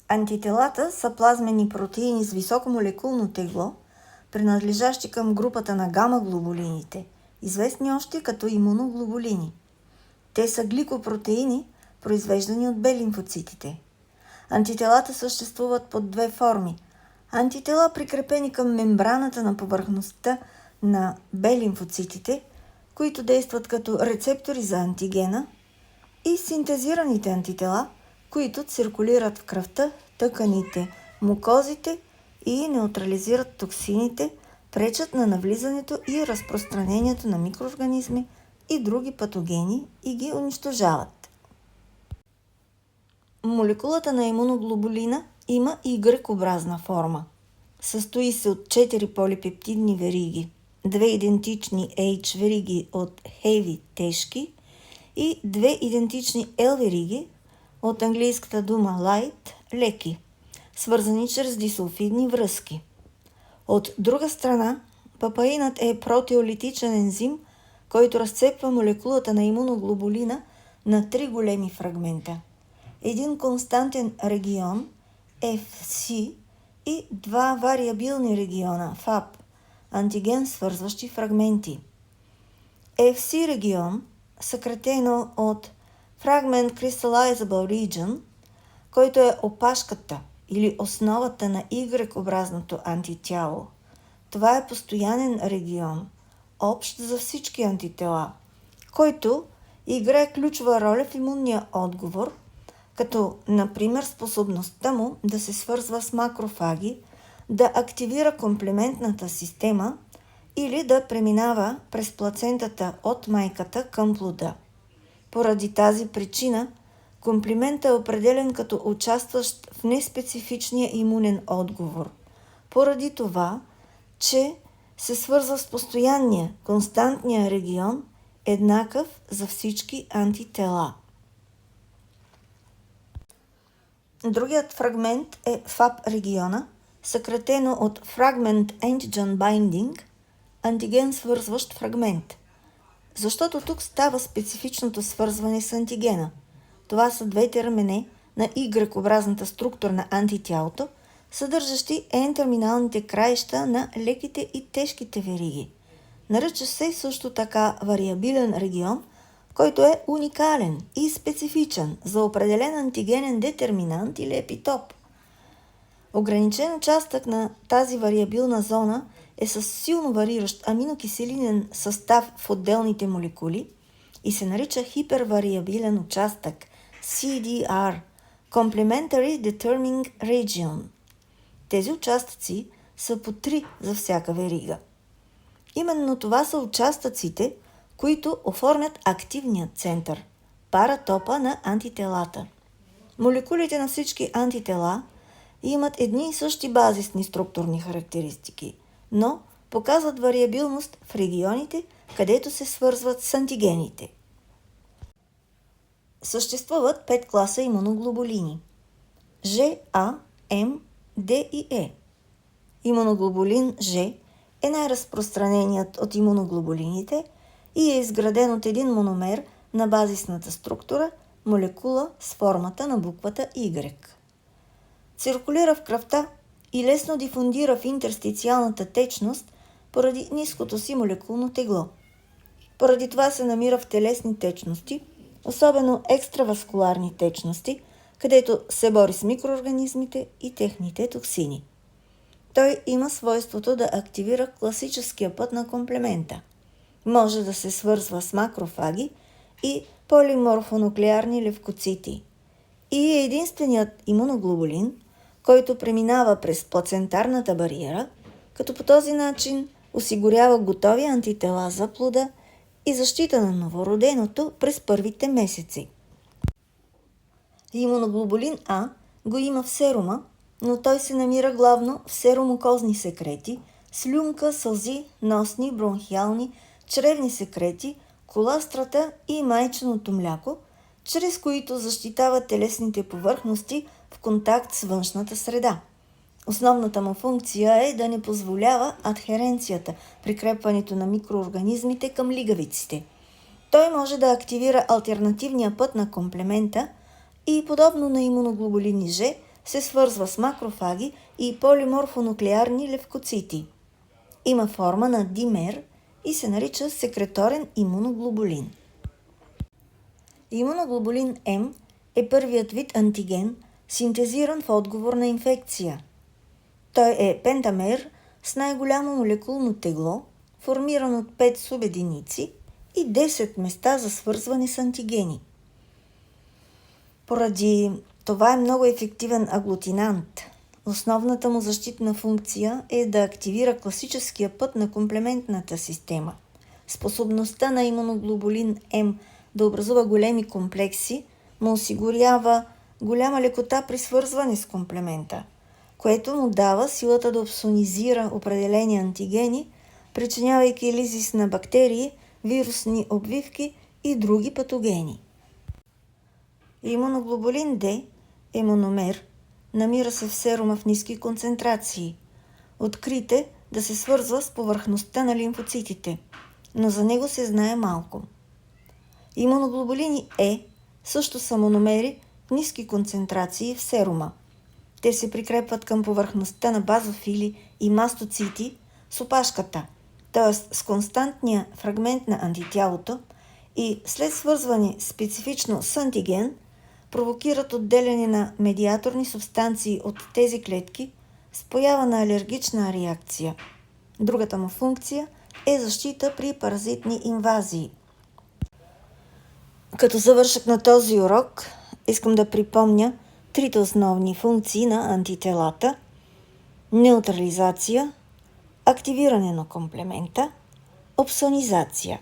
Антителата са плазмени протеини с високо молекулно тегло, принадлежащи към групата на гама-глобулините, известни още като имуноглобулини. Те са гликопротеини, произвеждани от Б лимфоцитите. Антителата съществуват под две форми. Антитела, прикрепени към мембраната на повърхността на Б лимфоцитите, които действат като рецептори за антигена, и синтезираните антитела, които циркулират в кръвта, тъканите, мукозите и неутрализират токсините, пречат на навлизането и разпространението на микроорганизми и други патогени и ги унищожават. Молекулата на имуноглобулина има Y-образна форма. Състои се от 4 полипептидни вериги, 2 идентични H вериги от heavy – тежки и 2 идентични L вериги от английската дума light – леки, свързани чрез дисулфидни връзки. От друга страна, папаинът е протеолитичен ензим, който разцепва молекулата на имуноглобулина на 3 големи фрагмента. Един константен регион FC и 2 вариабилни региона FAB, антиген свързващи фрагменти. FC регион, съкратено от Fragment Crystallizable Region, който е опашката или основата на Y-образното антитяло. Това е постоянен регион, общ за всички антитела, който играе ключова роля в имунния отговор, като, например, способността му да се свързва с макрофаги, да активира комплементната система или да преминава през плацентата от майката към плода. Поради тази причина, комплиментът е определен като участващ в неспецифичния имунен отговор, поради това, че се свързва с постоянния, константния регион, еднакъв за всички антитела. Другият фрагмент е FAB региона, съкратено от Fragment Antigen Binding, антиген свързващ фрагмент. Защото тук става специфичното свързване с антигена. Това са двете рамене на Y-образната структура на антитялото, съдържащи N-терминалните краища на леките и тежките вериги. Нарича се също така вариабилен регион, който е уникален и специфичен за определен антигенен детерминант или епитоп. Ограничен участък на тази вариабилна зона е с силно вариращ аминокиселинен състав в отделните молекули и се нарича хипервариабилен участък CDR – Complementary Determining Region. Тези участъци са по 3 за всяка верига. Именно това са участъците, които оформят активният център – паратопа на антителата. Молекулите на всички антитела имат едни и същи базисни структурни характеристики, но показват вариабилност в регионите, където се свързват с антигените. Съществуват 5 класа имуноглобулини – Ж, А, М, Д и Е. Имуноглобулин Ж е най-разпространеният от имуноглобулините и е изграден от един мономер на базисната структура, молекула с формата на буквата Y. Циркулира в кръвта и лесно дифундира в интерстициалната течност поради ниското си молекулно тегло. Поради това се намира в телесни течности, особено екстраваскуларни течности, където се бори с микроорганизмите и техните токсини. Той има свойството да активира класическия път на комплемента. Може да се свързва с макрофаги и полиморфонуклеарни левкоцити. И е единственият имуноглобулин, който преминава през плацентарната бариера, като по този начин осигурява готови антитела за плода и защита на новороденото през първите месеци. Имуноглобулин А го има в серума, но той се намира главно в серомукозни секрети, слюнка, сълзи, носни, бронхиални, чревни секрети, коластрата и майченото мляко, чрез които защитава телесните повърхности в контакт с външната среда. Основната му функция е да не позволява адхеренцията, прикрепването на микроорганизмите към лигавиците. Той може да активира алтернативния път на комплемента и, подобно на имуноглобулини Ж, се свързва с макрофаги и полиморфонуклеарни левкоцити. Има форма на димер и се нарича секреторен имуноглобулин. Имуноглобулин М е първият вид антиген, синтезиран в отговор на инфекция. Той е пентамер с най-голямо молекулно тегло, формиран от 5 субединици и 10 места за свързване с антигени. Поради това е много ефективен аглутинант. Основната му защитна функция е да активира класическия път на комплементната система. Способността на имуноглобулин М да образува големи комплекси му осигурява голяма лекота при свързване с комплемента, което му дава силата да опсонизира определени антигени, причинявайки лизис на бактерии, вирусни обвивки и други патогени. Имуноглобулин Д е мономер, намира се в серума в ниски концентрации. Открит е да се свързва с повърхността на лимфоцитите, но за него се знае малко. Имуноглобулини Е също са мономери в ниски концентрации в серума. Те се прикрепват към повърхността на базофили и мастоцити с опашката, т.е. с константния фрагмент на антитялото и след свързване специфично с антиген, провокират отделяне на медиаторни субстанции от тези клетки с поява на алергична реакция. Другата му функция е защита при паразитни инвазии. Като завършък на този урок, искам да припомня трите основни функции на антителата – неутрализация, активиране на комплемента, опсонизация.